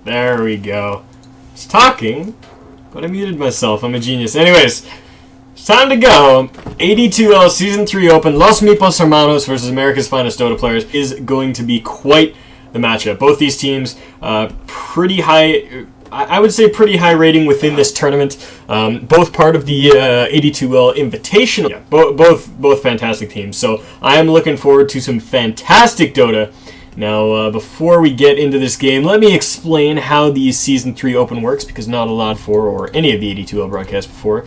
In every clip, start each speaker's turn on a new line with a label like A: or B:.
A: There we go. I was talking, but I muted myself. I'm a genius. Anyways, it's time to go. AD2L Season 3 Open. Los Meepos Hermanos versus America's Finest Dota Players is going to be quite the matchup. Both these teams, pretty high, I would say pretty high rating within this tournament. Both part of the AD2L Invitational. Yeah, both fantastic teams. So I am looking forward to some fantastic Dota. Now, before we get into this game, let me explain how the Season 3 Open works, because not a lot for or any of the AD2L broadcasts before.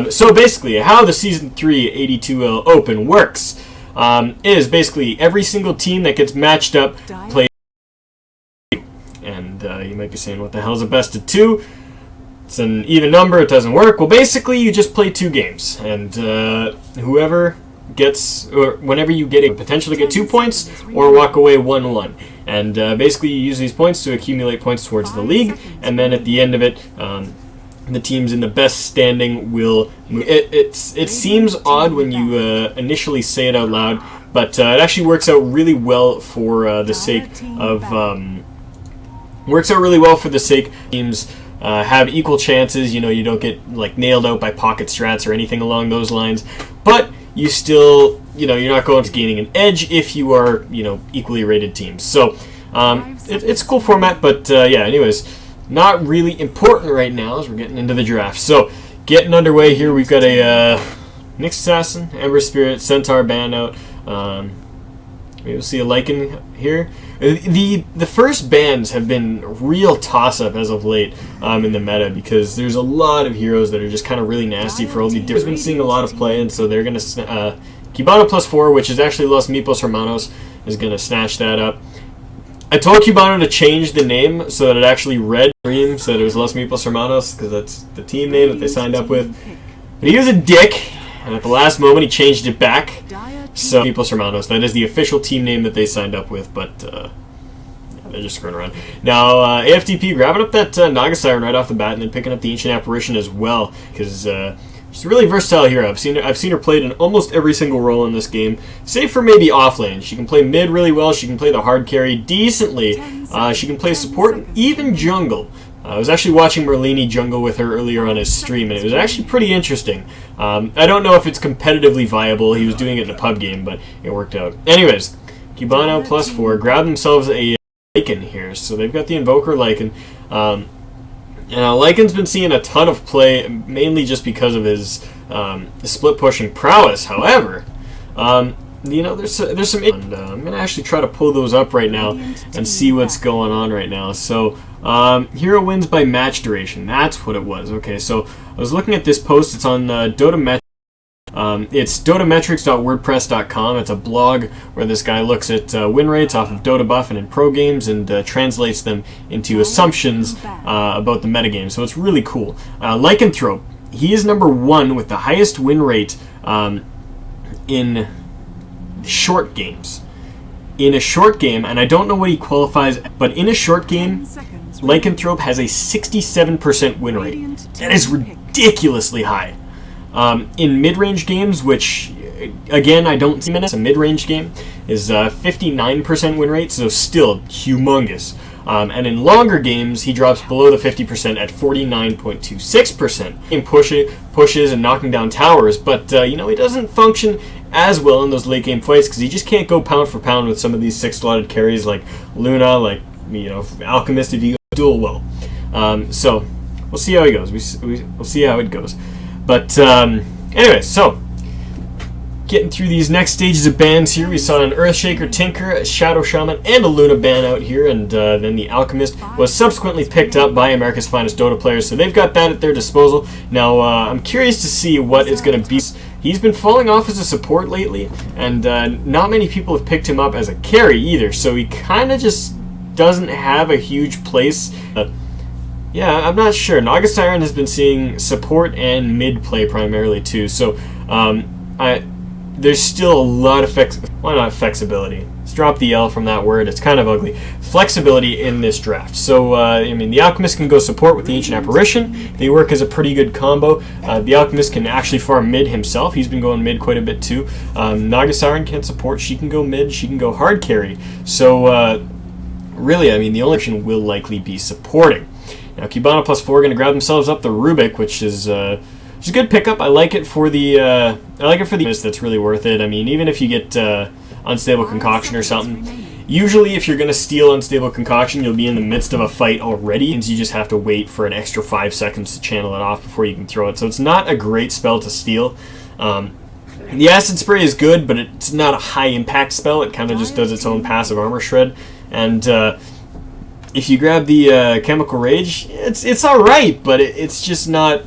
A: So basically, how the Season 3 AD2L Open works is basically every single team that gets matched up plays. And you might be saying, what the hell is a best of 2? It's an even number, it doesn't work. Well, basically, you just play 2 games, and whoever gets, or whenever you get a potential to get 2 points or walk away 1-1, and basically you use these points to accumulate points towards the league, and then at the end of it, the teams in the best standing will move. It seems odd when you initially say it out loud, but it actually works out really well for the sake of teams have equal chances. You know, you don't get like nailed out by pocket strats or anything along those lines, but you still, you know, you're not going to gaining an edge if you are, you know, equally rated teams. So it's a cool format, but yeah, anyways, not really important right now as we're getting into the draft. So getting underway here, we've got a Nyx Assassin, Ember Spirit, Centaur ban out. Maybe we'll see a Lycan here. The first bans have been real toss-up as of late in the meta, because there's a lot of heroes that are just kind of really nasty for all the different. Been seeing a lot of play, and so they're going to Cubano +4, which is actually Los Meepos Hermanos, is going to snatch that up. I told Cubano to change the name so that it actually read Dream, so that it was Los Meepos Hermanos, because that's the team name that they signed up with. But he was a dick, and at the last moment he changed it back. So, Meepos Hermanos, that is the official team name that they signed up with, but yeah, they're just screwing around. Now, AFTP grabbing up that Naga Siren right off the bat, and then picking up the Ancient Apparition as well, because she's a really versatile hero. I've seen her played in almost every single role in this game, save for maybe off lane. She can play mid really well, she can play the hard carry decently, she can play support, and even jungle. I was actually watching Merlini jungle with her earlier on his stream, and it was actually pretty interesting. I don't know if it's competitively viable. He was doing it in a pub game, but it worked out. Anyways, Cubano +4, grab themselves a Lycan here. So they've got the Invoker Lycan. Lycan's been seeing a ton of play, mainly just because of his split pushing prowess. However, you know, there's some, and I'm gonna actually try to pull those up right now and see what's going on right now. So hero wins by match duration. That's what it was. Okay, so I was looking at this post. It's on Dota it's dotametrics.wordpress.com. It's a blog where this guy looks at win rates off of Dota buff and in pro games, and translates them into assumptions about the metagame. So it's really cool. Lycanthrope, he is number 1 with the highest win rate in short games. In a short game, and I don't know what he qualifies, but in a short game, Lycanthrope has a 67% win rate. That is ridiculously high. In mid-range games, which, again, I don't see minutes, a mid-range game is 59% win rate, so still humongous. And in longer games, he drops below the 50% at 49.26%. In pushes and knocking down towers, but you know, he doesn't function as well in those late game fights, because he just can't go pound for pound with some of these 6-slotted carries like Luna, like, you know, Alchemist if you go dual well. So we'll see how he goes. We'll see how it goes. But anyway, so getting through these next stages of bans here, we saw an Earthshaker, Tinker, a Shadow Shaman, and a Luna ban out here, and then the Alchemist was subsequently picked up by America's Finest Dota players, so they've got that at their disposal. Now, I'm curious to see what it's going to be. He's been falling off as a support lately, and not many people have picked him up as a carry either, so he kind of just doesn't have a huge place. Yeah, I'm not sure. Naga Siren has been seeing support and mid play primarily too, so there's still a lot of flexibility. Let's drop the L from that word. It's kind of ugly. Flexibility in this draft. So, I mean, the Alchemist can go support with the Ancient Apparition. They work as a pretty good combo. The Alchemist can actually farm mid himself. He's been going mid quite a bit too. Naga Siren can support. She can go mid. She can go hard carry. So, really, I mean, the only option will likely be supporting. Now, Cubano +4 going to grab themselves up the Rubik, which is a good pickup. I like it for the mist. That's really worth it. I mean, even if you get Unstable Concoction or something, usually if you're going to steal Unstable Concoction, you'll be in the midst of a fight already, and you just have to wait for an extra 5 seconds to channel it off before you can throw it. So it's not a great spell to steal. The Acid Spray is good, but it's not a high impact spell. It kind of just does its own passive armor shred. And if you grab the Chemical Rage, it's alright, but it's just not...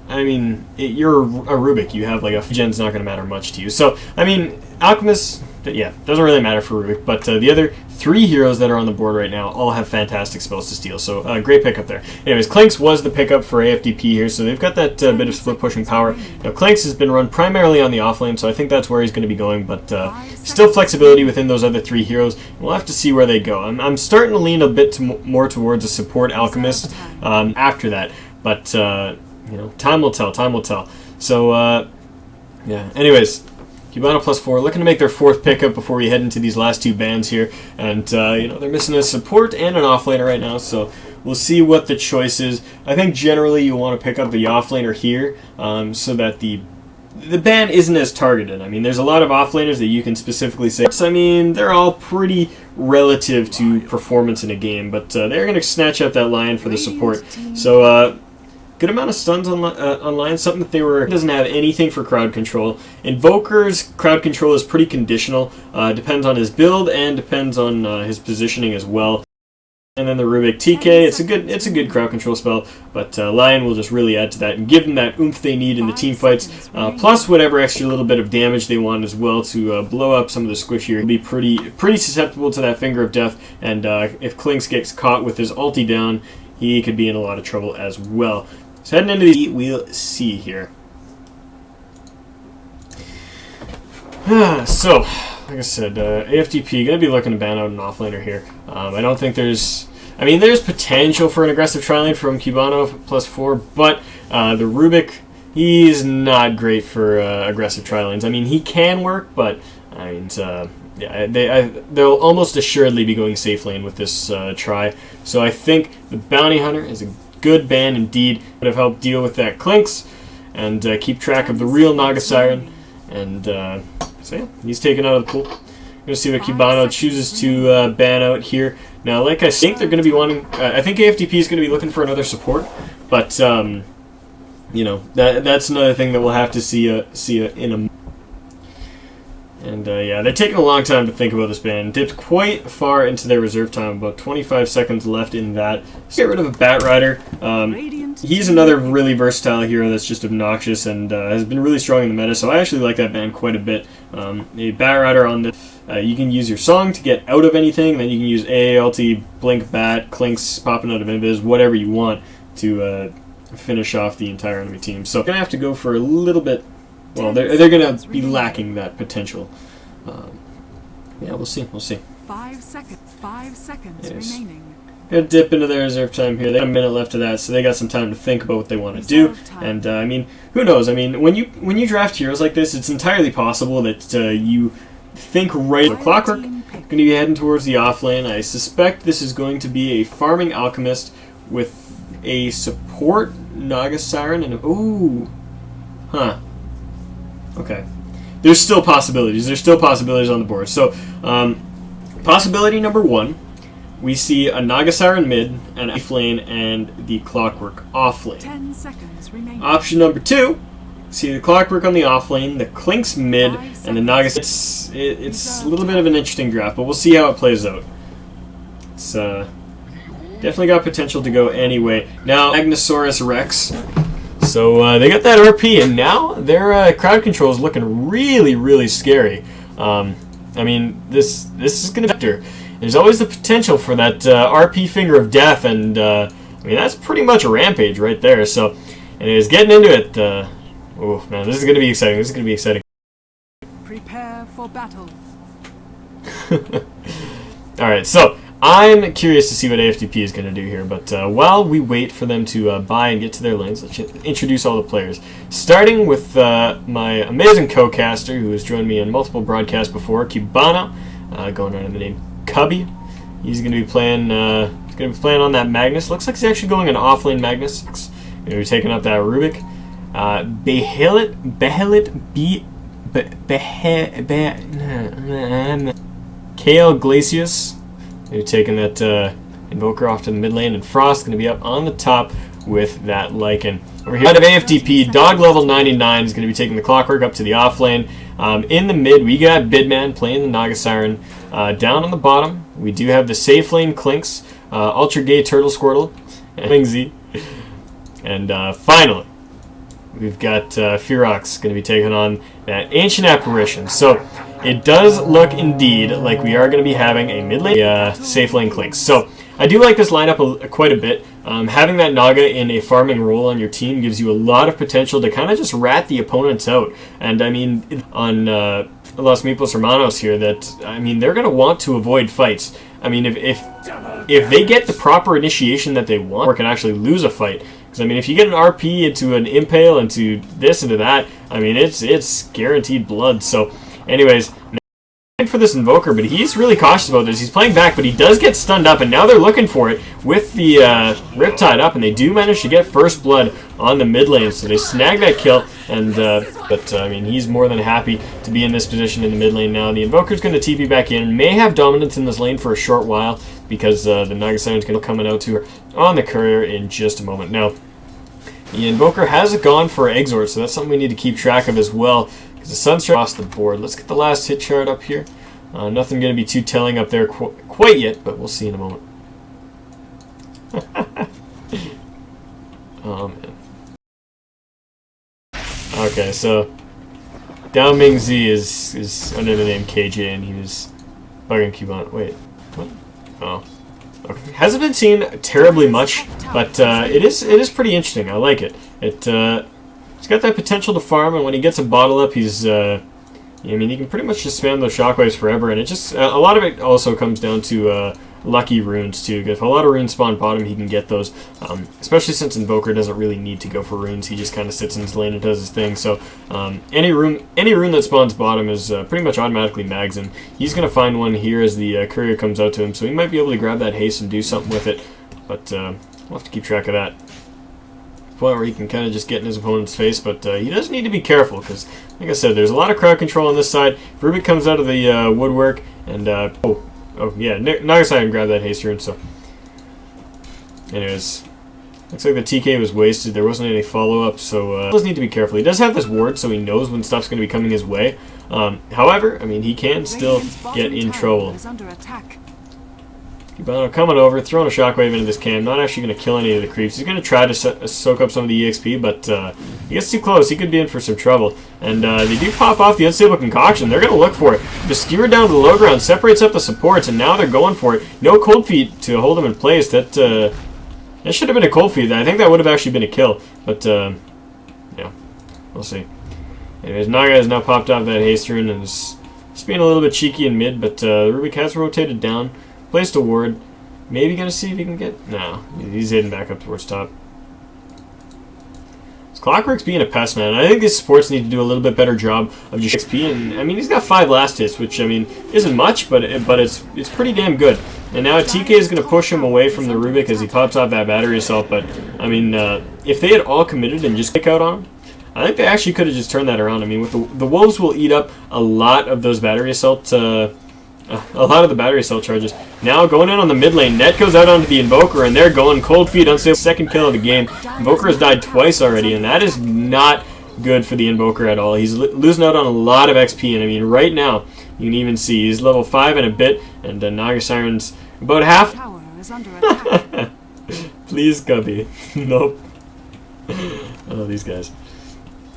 A: I mean, you're a Rubik. You have like a gen's not going to matter much to you. So, I mean, Alchemist, yeah, doesn't really matter for Rubik. But the other 3 heroes that are on the board right now all have fantastic spells to steal. So, great pickup there. Anyways, Clanks was the pickup for AFDP here. So they've got that bit of split pushing power. Now, Clanks has been run primarily on the offlane, so I think that's where he's going to be going. But still flexibility within those other 3 heroes. We'll have to see where they go. I'm starting to lean a bit more towards a support Alchemist after that. But... you know, time will tell. Time will tell. So, yeah. Anyways, Cubano +4 looking to make their 4th pickup before we head into these last 2 bans here, and you know, they're missing a support and an offlaner right now. So we'll see what the choice is. I think generally you want to pick up the offlaner here, so that the ban isn't as targeted. I mean, there's a lot of offlaners that you can specifically say. I mean, they're all pretty relative to performance in a game, but they're going to snatch up that lion for the support. So. Good amount of stuns online, something that doesn't have anything for crowd control. Invoker's crowd control is pretty conditional, depends on his build and depends on his positioning as well. And then the Rubik TK, it's a good crowd control spell, but Lion will just really add to that and give them that oomph they need in the team fights, plus whatever extra little bit of damage they want as well to blow up some of the squishier. He'll be pretty susceptible to that Finger of Death, and if Clinks gets caught with his ulti down, he could be in a lot of trouble as well. So heading into the we'll see here. So, like I said, AFDP going to be looking to ban out an offlaner here. I don't think there's... I mean, there's potential for an aggressive tri-lane from Cubano +4, but the Rubik, he's not great for aggressive tri-lanes. I mean, he can work, but I mean, yeah, they'll almost assuredly be going safe lane with this try. So I think the Bounty Hunter is a good ban indeed. Would have helped deal with that Clinks and keep track of the real Naga Siren. And so yeah, he's taken out of the pool. We're going to see what Cubano chooses to ban out here. Now, like I think they're going to be wanting... I think AFDP is going to be looking for another support. But, you know, that's another thing that we'll have to see in a... And yeah, they're taking a long time to think about this ban. Dipped quite far into their reserve time, about 25 seconds left in that. Let's get rid of a Bat Rider. He's another really versatile hero that's just obnoxious and has been really strong in the meta, so I actually like that ban quite a bit. A Bat Rider on the... you can use your song to get out of anything, then you can use AALT, Blink Bat, Clinks popping out of Invis, whatever you want to finish off the entire enemy team. So I'm going to have to go for a little bit... Well, they're going to be lacking that potential. Yeah, we'll see.
B: 5 seconds remaining.
A: Gonna dip into their reserve time here. They got a minute left of that, so they got some time to think about what they want to do. And I mean, who knows? I mean, when you draft heroes like this, it's entirely possible that you think right. Clockwork going to be heading towards the offlane. I suspect this is going to be a farming alchemist with a support Naga Siren and okay. There's still possibilities. There's still possibilities on the board. So, possibility number 1, we see a Naga Siren mid, an offlane, and the Clockwork offlane.
B: 10 seconds remaining.
A: Option number 2, see the Clockwork on the offlane, the Clinks mid, and the Naga. It's a little bit of an interesting draft, but we'll see how it plays out. It's definitely got potential to go anyway. Now, Magnosaurus Rex. So they got that RP, and now their crowd control is looking really, really scary. I mean, this is going to be... There's always the potential for that RP Finger of Death, and I mean, that's pretty much a rampage right there. So, anyways, getting into it. Oh, man, this is going to be exciting.
B: Prepare for battle.
A: Alright, so I'm curious to see what AFDP is going to do here, but while we wait for them to buy and get to their lanes, let's introduce all the players. Starting with my amazing co-caster, who has joined me in multiple broadcasts before, Cubano, going under the name Cubby. He's going to be playing. He's going to be playing on that Magnus. Looks like he's actually going an offlane Magnus. Going to be taking up that Rubik. Kale Glacius. They're taking that Invoker off to the mid lane, and Frost going to be up on the top with that Lycan. Over here, out of AFDP, Dog level 99 is going to be taking the Clockwork up to the off lane. In the mid, we got Bidman playing the Naga Siren. Down on the bottom, we do have the safe lane Clinks, Ultra Gay Turtle Squirtle, and Wingzy. And finally, we've got Fearox going to be taking on that Ancient Apparition. So it does look indeed like we are going to be having a mid lane safe lane Clinks. So I do like this lineup quite a bit. Having that Naga in a farming role on your team gives you a lot of potential to kind of just rat the opponents out. And I mean, on Los Meepos Hermanos here, that I mean they're going to want to avoid fights. I mean, if they get the proper initiation that they want, or can actually lose a fight. Because I mean, if you get an RP into an Impale, into this, into that, I mean, it's guaranteed blood. So, anyways, for this Invoker, but he's really cautious about this. He's playing back, but he does get stunned up, and now they're looking for it with the Riptide up, and they do manage to get first blood on the mid lane, so they snag that kill, and but I mean, he's more than happy to be in this position in the mid lane now. The Invoker's going to TP back in, may have dominance in this lane for a short while, because the Naga Siren's going to come out to her on the courier in just a moment. Now, the Invoker has gone for Exort, so that's something we need to keep track of as well. The sun's across the board. Let's get the last hit chart up here. Nothing going to be too telling up there quite yet, but we'll see in a moment. Oh, man. Okay, so Dao Ming Z is under the name KJ, and he was bugging Cubon. Wait, what? Oh. Okay. Hasn't been seen terribly much, but it is pretty interesting. I like it. He's got that potential to farm, and when he gets a bottle up, he's, I mean, he can pretty much just spam those shockwaves forever, and it just, a lot of it also comes down to lucky runes, too. If a lot of runes spawn bottom, he can get those, especially since Invoker doesn't really need to go for runes. He just kind of sits in his lane and does his thing, so any rune that spawns bottom is pretty much automatically mags, and he's going to find one here as the courier comes out to him, so he might be able to grab that haste and do something with it, but we'll have to keep track of that. Point where he can kind of just get in his opponent's face, but he does need to be careful because, like I said, there's a lot of crowd control on this side. Rubik comes out of the woodwork, and oh yeah, Naga Siren grabbed that haste rune. So, anyways, looks like the TK was wasted. There wasn't any follow up, so he does need to be careful. He does have this ward, so he knows when stuff's going to be coming his way. However, I mean, he can still get in trouble. Cubano coming over, throwing a shockwave into this cam, not actually going to kill any of the creeps. He's going to try to soak up some of the EXP, but he gets too close. He could be in for some trouble. And they do pop off the Unstable Concoction. They're going to look for it. The skewer down to the low ground separates up the supports, and now they're going for it. No Cold Feet to hold them in place. That should have been a Cold Feet. I think that would have actually been a kill. But, yeah, we'll see. Anyways, Naga has now popped off that haste rune and is just being a little bit cheeky in mid, but Rubik has rotated down. Placed a ward. Maybe gonna see if he can get... No, he's heading back up towards top. Clockwork's being a pest, man. I think these supports need to do a little bit better job of just XP. And I mean, he's got 5 last hits, which I mean isn't much, but it's pretty damn good. And now TK is gonna push him away from the Rubik as he pops off that battery assault. But I mean, if they had all committed and just kick out on him, I think they actually could have just turned that around. I mean, with the wolves will eat up a lot of those battery assault. A lot of the battery cell charges. Now going in on the mid lane, Net goes out onto the Invoker, and they're going Cold Feet, unstable, second kill of the game. Invoker has died twice already, and that is not good for the Invoker at all. He's losing out on a lot of XP, and I mean, right now, you can even see he's level 5 and a bit, and Naga Siren's about half. Please, Cubby. Nope. Oh, these guys.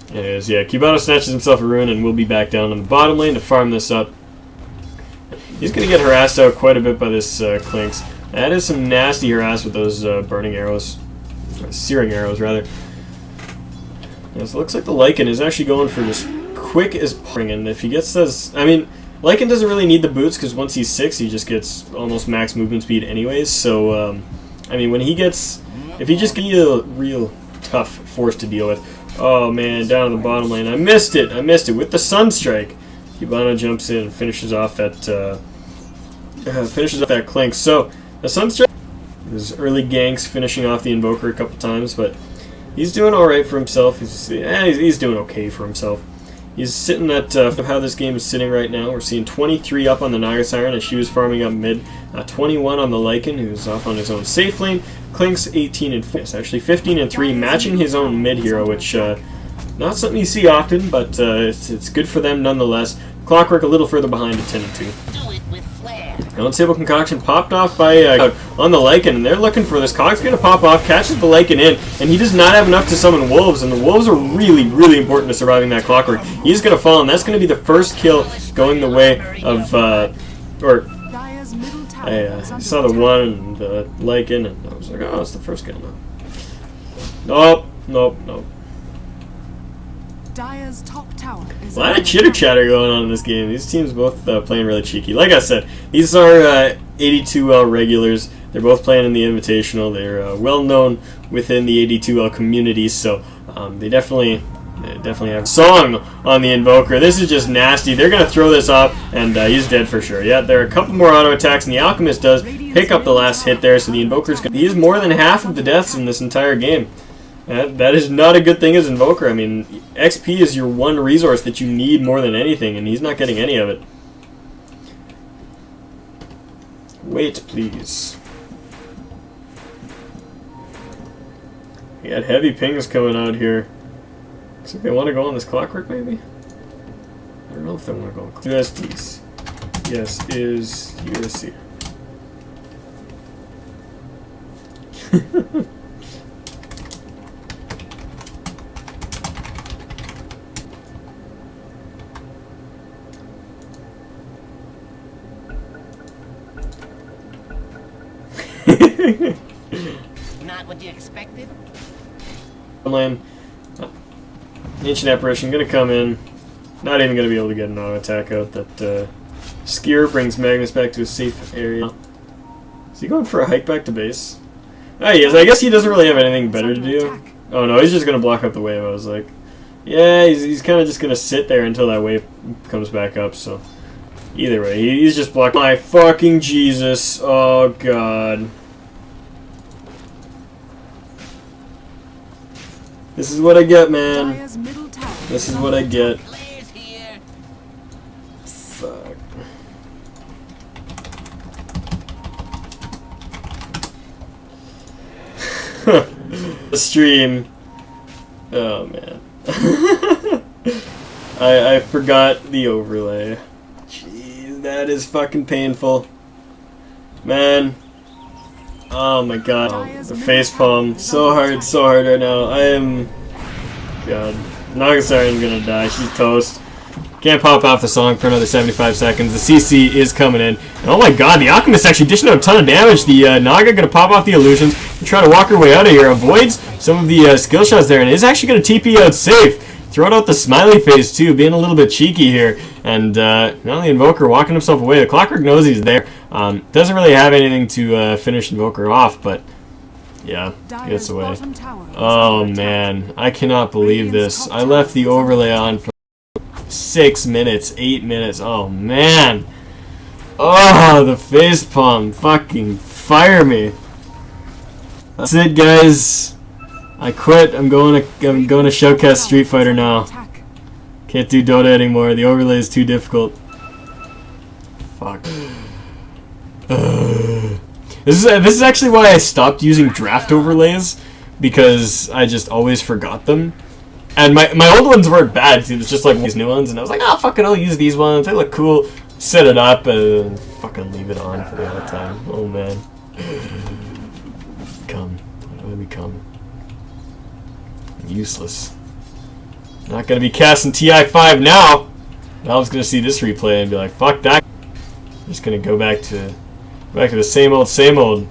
A: Anyways, yeah, Cubano snatches himself a rune, and we'll be back down on the bottom lane to farm this up. He's going to get harassed out quite a bit by this Clinks. That is some nasty harass with those burning arrows. Searing arrows, rather. Yeah, so it looks like the Lycan is actually going for just quick as pouring. And if he gets those... I mean, Lycan doesn't really need the boots because once he's 6, he just gets almost max movement speed anyways. So, I mean, when he gets... If he just gets a real tough force to deal with... Oh, man, down in the bottom lane. I missed it. With the Sunstrike. Cubano jumps in and finishes off that finishes up that Clink. So the Sunstrike, his early ganks finishing off the Invoker a couple times, but he's doing all right for himself. He's doing okay for himself. He's sitting at how this game is sitting right now. We're seeing 23 up on the Naga Siren as she was farming up mid. 21 on the Lycan, who's off on his own safe lane. Clink's 18 and 5. Actually 15 and 3, matching his own mid hero, which not something you see often, but it's good for them nonetheless. Clockwork a little further behind at 10 and 2. Now Unstable Concoction popped off by on the Lycan, and they're looking for this. Cog's going to pop off, catches the Lycan in, and he does not have enough to summon Wolves, and the Wolves are really, really important to surviving that Clockwork. He's going to fall, and that's going to be the first kill going the way of, I saw the one and the Lycan, and I was like, oh, it's the first kill now. Nope.
B: Dire's top tower is
A: A lot of chitter chatter going on in this game. These teams both playing really cheeky. Like I said, these are AD2L regulars. They're both playing in the Invitational. They're well known within the AD2L community, so they definitely have a song on the Invoker. This is just nasty. They're going to throw this off, and he's dead for sure. Yeah, there are a couple more auto attacks, and the Alchemist does pick up the last hit there, so the Invoker's he is more than half of the deaths in this entire game. That is not a good thing as Invoker. I mean, XP is your one resource that you need more than anything, and he's not getting any of it. Wait, please. We got heavy pings coming out here. Looks like they want to go on this Clockwork, maybe? I don't know if they want to go on USDs. Yes, is USC.
C: Not what you expected?
A: Lane. Ancient Apparition gonna come in. Not even gonna be able to get an auto attack out. That Skier brings Magnus back to a safe area. Is he going for a hike back to base? Ah, he is. I guess he doesn't really have anything better to do. Oh no, he's just gonna block up the wave. I was like, yeah, he's kind of just gonna sit there until that wave comes back up. So either way, he's just blocking. My fucking Jesus! Oh god. This is what I get, man. This is what I get. Fuck. The stream. Oh, man. I forgot the overlay. Jeez, that is fucking painful. Man. Oh my god, the facepalm. So hard right now. I am... God. Naga Siren's gonna die. She's toast. Can't pop off the song for another 75 seconds. The CC is coming in. And oh my god, the Alchemist actually dishing out a ton of damage. The Naga gonna pop off the illusions and try to walk her way out of here. Avoids some of the skill shots there and is actually gonna TP out safe. Throwing out the smiley face too, being a little bit cheeky here. And now the Invoker walking himself away. The Clockwork knows he's there. Doesn't really have anything to finish Invoker off, but yeah, gets away. Oh man, I cannot believe this. I left the overlay on for 6 minutes, 8 minutes. Oh man. Oh, the facepalm. Fucking fire me. That's it, guys. I quit. I'm going to Showcast Street Fighter now. Can't do Dota anymore. The overlay is too difficult. Fuck. This is actually why I stopped using draft overlays, because I just always forgot them. And my old ones weren't bad. It was just like these new ones, and I was like, oh fuck it, I'll use these ones. They look cool. Set it up and fucking leave it on for the other time. Oh man. Become. What do I become? Useless. Not gonna be casting TI5 now. Valve's gonna see this replay and be like, "Fuck that." I'm just gonna go back to the same old, same old.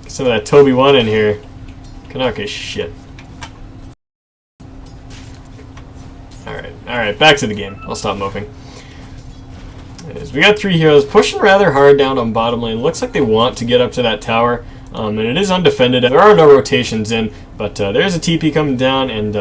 A: Get some of that Toby 1 in here. Canuck is shit. All right, back to the game. I'll stop moping. We got 3 heroes pushing rather hard down on bottom lane. Looks like they want to get up to that tower. And it is undefended. There are no rotations in, but there is a TP coming down, and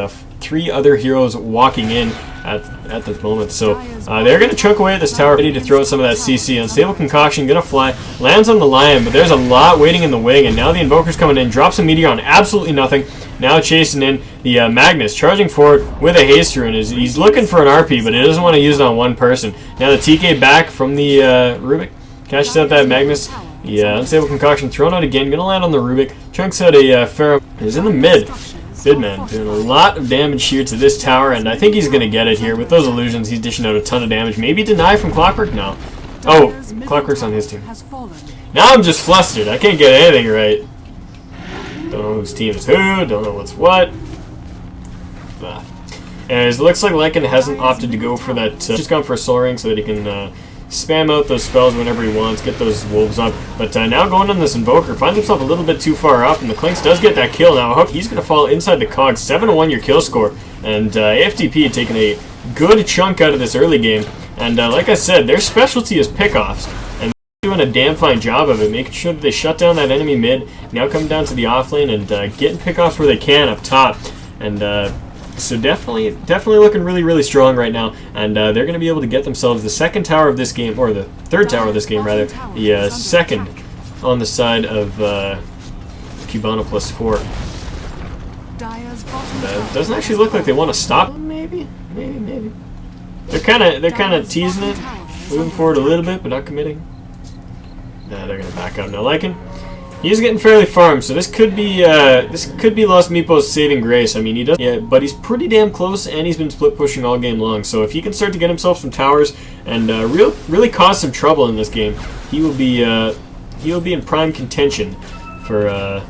A: 3 other heroes walking in at this moment. So they're going to choke away at this tower, ready to throw some of that CC. Unstable Concoction, going to fly, lands on the Lion, but there's a lot waiting in the wing, and now the Invoker's coming in, drops a Meteor on absolutely nothing. Now chasing in the Magnus, charging forward with a Haste Rune. He's looking for an RP, but he doesn't want to use it on one person. Now the TK back from the Rubik, catches out that Magnus. The Unstable Concoction thrown out again, going to land on the Rubik, chunks out a Pharaoh. He's in the mid. Bidman doing a lot of damage here to this tower, and I think he's going to get it here. With those illusions, he's dishing out a ton of damage. Maybe deny from Clockwork? No. Oh, Clockwork's on his team. Now I'm just flustered. I can't get anything right. Don't know whose team is who. Don't know what's what. Anyways, it looks like Lycan hasn't opted to go for that. Just gone for a Soul Ring so that he can spam out those spells whenever he wants, get those wolves up. But now going on this Invoker, finds himself a little bit too far up, and the Clinks does get that kill. Now Hook, he's going to fall inside the cogs. 7-1 your kill score, and AFTP taking a good chunk out of this early game. And like I said, their specialty is pickoffs, and they're doing a damn fine job of it, making sure that they shut down that enemy mid. Now coming down to the offlane and getting pickoffs where they can up top. And so definitely looking really strong right now, and they're going to be able to get themselves the second tower of this game, or the third tower of this game rather, the second on the side of Cubano +4. Doesn't actually look like they want to stop them. Maybe. They're kind of teasing it, moving forward a little bit, but not committing. They're going to back up now. Lycan, he's getting fairly farmed, so this could be Lost Meepos' saving grace. I mean, he does, yeah, but he's pretty damn close, and he's been split pushing all game long. So if he can start to get himself some towers and really cause some trouble in this game, he will be in prime contention for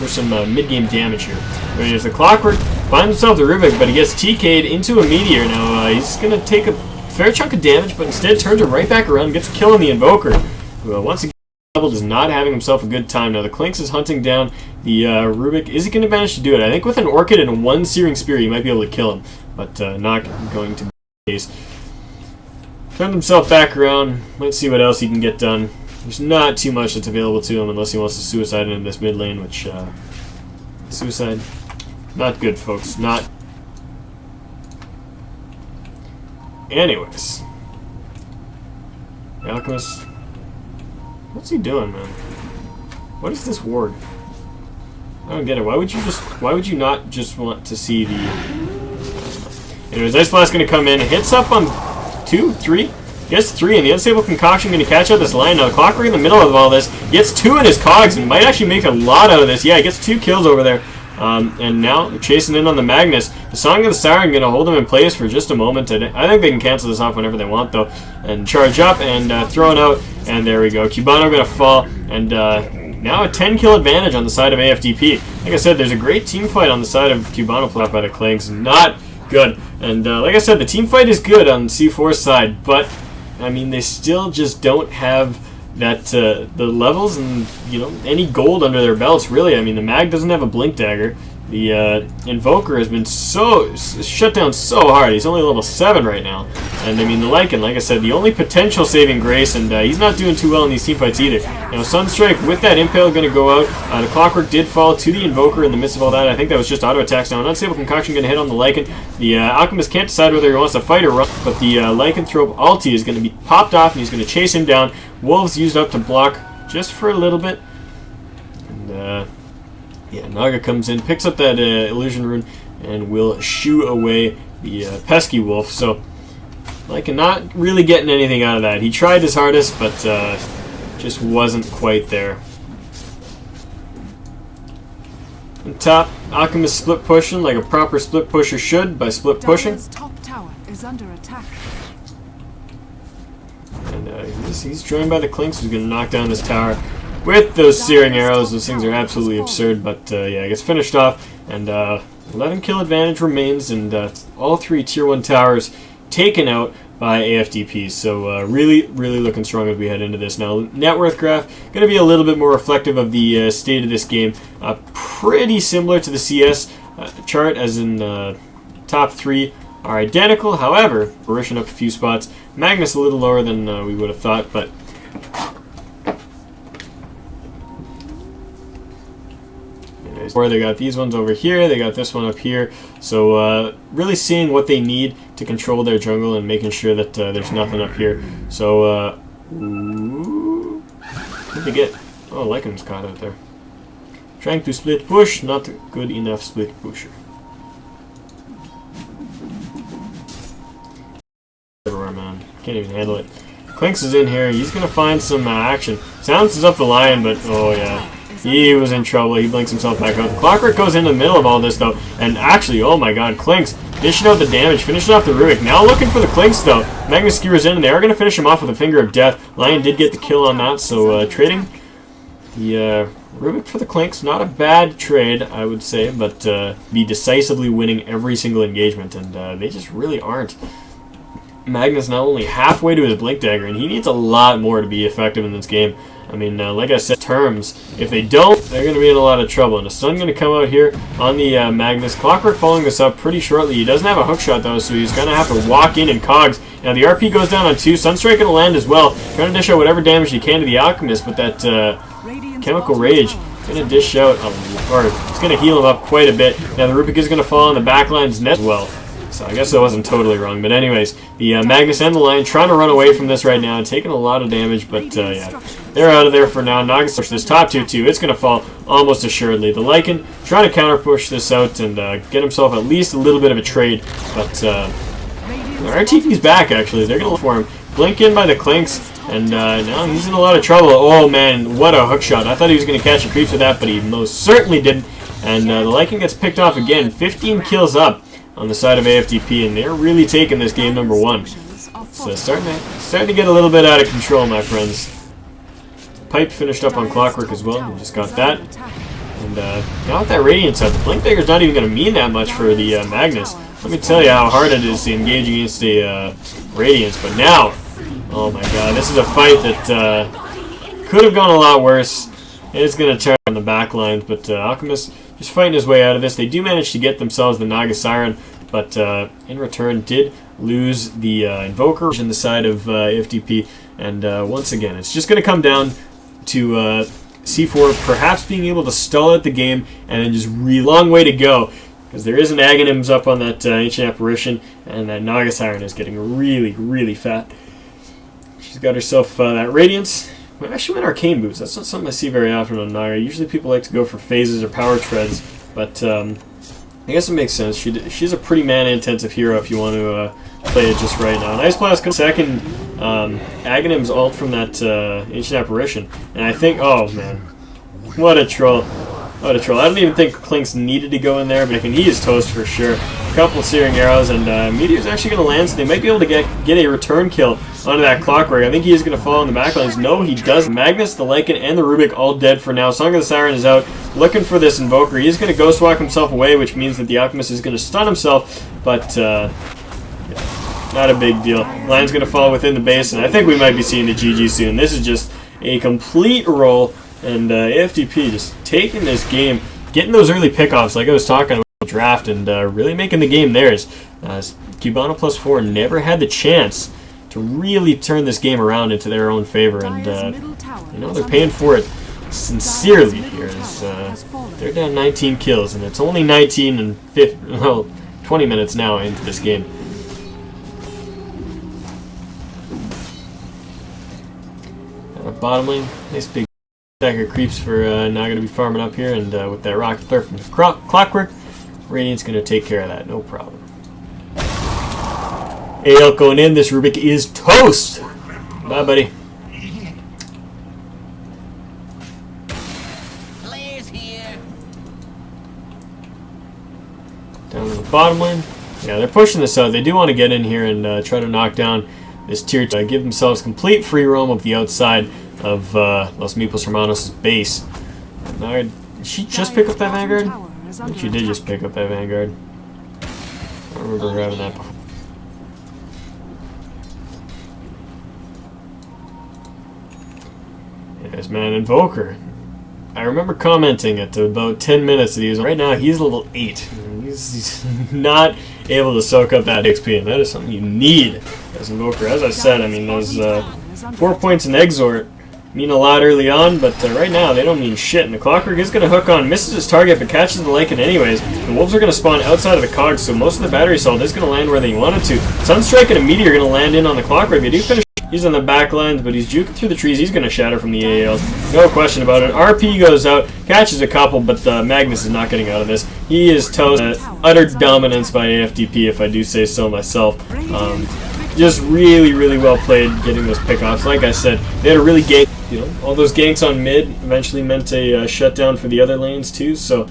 A: some mid game damage here. There's the Clockwork, finds himself the Rubik, but he gets TK'd into a Meteor. Now he's gonna take a fair chunk of damage, but instead turns it right back around and gets a kill on the Invoker. Once again, is not having himself a good time. Now the Clinks is hunting down the Rubik. Is he going to manage to do it? I think with an Orchid and one Searing Spear, he might be able to kill him, but not going to be the case. Turned himself back around. Let's see what else he can get done. There's not too much that's available to him unless he wants to suicide into this mid lane, which suicide, not good, folks. Not. Anyways, Alchemist. What's he doing, man? What is this ward? I don't get it. Why would you not just want to see the... Anyways, Ice Blast gonna come in, hits up on 2, 3, gets 3, and the Unstable Concoction gonna catch out this line. Now the Clockwork in the middle of all this, gets 2 in his cogs, and might actually make a lot out of this. Yeah, he gets 2 kills over there. And now they're chasing in on the Magnus. The Song of the Siren going to hold him in place for just a moment. I think they can cancel this off whenever they want, though. And charge up and throw it out. And there we go. Cubano going to fall. And now a 10-kill advantage on the side of AFDP. Like I said, there's a great team fight on the side of Cubano played by the Clanks. Not good. And like I said, the team fight is good on C4's side. But, I mean, they still just don't have that the levels and any gold under their belts, really. I mean, the Mag doesn't have a Blink Dagger. The Invoker has been shut down so hard. He's only level 7 right now. And I mean, the Lycan, like I said, the only potential saving grace, and he's not doing too well in these teamfights either. Now, Sunstrike with that Impale going to go out. The Clockwork did fall to the Invoker in the midst of all that. I think that was just auto attacks. Now, an Unstable Concoction going to hit on the Lycan. The Alchemist can't decide whether he wants to fight or run, but the Lycanthrope ulti is going to be popped off, and he's going to chase him down. Wolves used up to block just for a little bit. And yeah, Naga comes in, picks up that Illusion Rune, and will shoo away the pesky wolf. So, like, not really getting anything out of that. He tried his hardest, but just wasn't quite there. On top, Alchemist split pushing like a proper split pusher should by split pushing.
B: Top tower is under attack.
A: And he's joined by the Clinks, who's going to knock down this tower with those Searing Arrows. Those things are absolutely absurd, but yeah, it gets finished off, and 11 kill advantage remains, and all 3 tier 1 towers taken out by AFDP. So really looking strong as we head into this. Now, net worth graph going to be a little bit more reflective of the state of this game. Pretty similar to the CS chart, as in top 3 are identical. However, we're rushing up a few spots. Magnus a little lower than we would have thought, but where they got these ones over here, they got this one up here. So really seeing what they need to control their jungle and making sure that there's nothing up here. So ooh, what did they get? Oh, Lycan's caught out there. Trying to split push, not good enough split pusher. Everywhere, man. Can't even handle it. Clinks is in here. He's going to find some action. Silences up the lion, but oh yeah. He was in trouble. He blinks himself back up. Clockwork goes in the middle of all this, though. And actually, oh my god, Clinks dishing out the damage. Finishing off the Rubik. Now looking for the Clinks, though. Magnus skewers in, and they are going to finish him off with a Finger of Death. Lion did get the kill on that, so trading the Rubik for the Clinks. Not a bad trade, I would say, but be decisively winning every single engagement, and they just really aren't. Magnus now only halfway to his Blink Dagger, and he needs a lot more to be effective in this game. I mean, like I said, terms, if they don't, they're going to be in a lot of trouble. And the Stun going to come out here on the Magnus. Clockwork following this up pretty shortly. He doesn't have a hook shot, though, so he's going to have to walk in and cogs. Now the RP goes down on 2. Sunstrike going to land as well. Trying to dish out whatever damage he can to the Alchemist, but that Chemical Rage going to dish out, or it's going to heal him up quite a bit. Now the Rubik is going to fall on the backline's net as well. So I guess I wasn't totally wrong. But anyways, the Magnus and the Lion trying to run away from this right now, taking a lot of damage, but yeah, they're out of there for now. Nagas push this top 2-2. It's going to fall almost assuredly. The Lycan trying to counter push this out and get himself at least a little bit of a trade, but RTP's back actually. They're going to look for him. Blink in by the Clinks, and now he's in a lot of trouble. Oh man, what a hook shot. I thought he was going to catch a creeps with that, but he most certainly didn't. And the Lycan gets picked off again. 15 kills up on the side of AFTP, and they're really taking this game number 1. So starting to get a little bit out of control, my friends. Pipe finished up on Clockwork as well. We just got that. And now with that Radiance out, the Blink Dagger's not even going to mean that much for the Magnus. Let me tell you how hard it is to engage against a Radiance. But now, oh my god, this is a fight that could have gone a lot worse. It's going to turn on the back lines, but Alchemist just fighting his way out of this. They do manage to get themselves the Naga Siren, but in return did lose the Invoker on the side of FTP. And once again, it's just going to come down to C4 perhaps being able to stall out the game and then just really long way to go. Because there is an Aghanims up on that Ancient Apparition, and that Naga Siren is getting really, really fat. She's got herself that Radiance. Well, actually went Arcane Boots. That's not something I see very often on Naga. Usually people like to go for phases or power treads, but I guess it makes sense. She's a pretty mana-intensive hero if you want to play it just right now. Nice Blast comes second. Aghanim's ult from that Ancient Apparition, and I think, oh man, what a troll. What a troll. I don't even think Clinks needed to go in there, but I think he is toast for sure. A couple Searing Arrows, and Meteor's actually going to land, so they might be able to get a return kill onto that Clockwork. I think he is going to fall in the backlines. No, he doesn't. Magnus, the Lycan, and the Rubik all dead for now. Song of the Siren is out, looking for this Invoker. He's going to Ghost Walk himself away, which means that the Alchemist is going to stun himself, but yeah, not a big deal. Lion's going to fall within the base, and I think we might be seeing the GG soon. This is just a complete roll. And AFTP just taking this game, getting those early pickoffs like I was talking about the draft, and really making the game theirs. Cubano +4 never had the chance to really turn this game around into their own favor, and you know, they're paying for it sincerely here. They're down 19 kills, and it's only 19 and 20 minutes now into this game. Bottom lane, nice big stack of creeps for now going to be farming up here, and with that Rocket Flare from Clockwork, Radiant's going to take care of that, no problem. AL going in, this Rubik is toast! Bye, buddy.
C: Players here.
A: Down in the bottom lane. Yeah, they're pushing this out. They do want to get in here and try to knock down this tier 2, give themselves complete free roam of the outside of Los Meepos Hermanos' base. Now, did she just pick up that Vanguard? I think she did just pick up that Vanguard. I don't remember her having that before. Yes, man, Invoker. I remember commenting at about 10 minutes that he was. Right now, he's level 8. He's not able to soak up that XP, and that is something you need as Invoker. As I said, I mean, those 4 points in Exort mean a lot early on, but right now they don't mean shit. And the Clockwork is going to hook on, misses his target, but catches the Lycan anyways. The Wolves are going to spawn outside of the cogs, so most of the battery assault is going to land where they wanted to. Sunstrike and a Meteor are going to land in on the Clockwork. They do finish. He's on the back lines, but he's juking through the trees. He's going to shatter from the AALs. No question about it. RP goes out, catches a couple, but Magnus is not getting out of this. He is toast. Utter dominance by AFDP, if I do say so myself. Just really, really well played getting those pickoffs. Like I said, they had a really gank. You know, all those ganks on mid eventually meant a shutdown for the other lanes too. So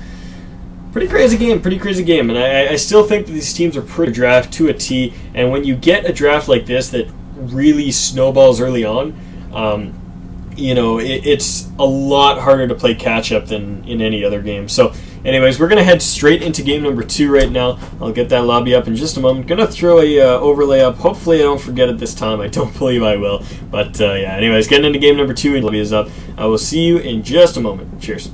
A: pretty crazy game. And I still think that these teams are pretty draft to a T. And when you get a draft like this that really snowballs early on, you know, it's a lot harder to play catch up than in any other game. So anyways, we're going to head straight into game number 2 right now. I'll get that lobby up in just a moment. Going to throw a overlay up. Hopefully I don't forget it this time. I don't believe I will. But yeah, anyways, getting into game number 2 and lobby is up. I will see you in just a moment. Cheers.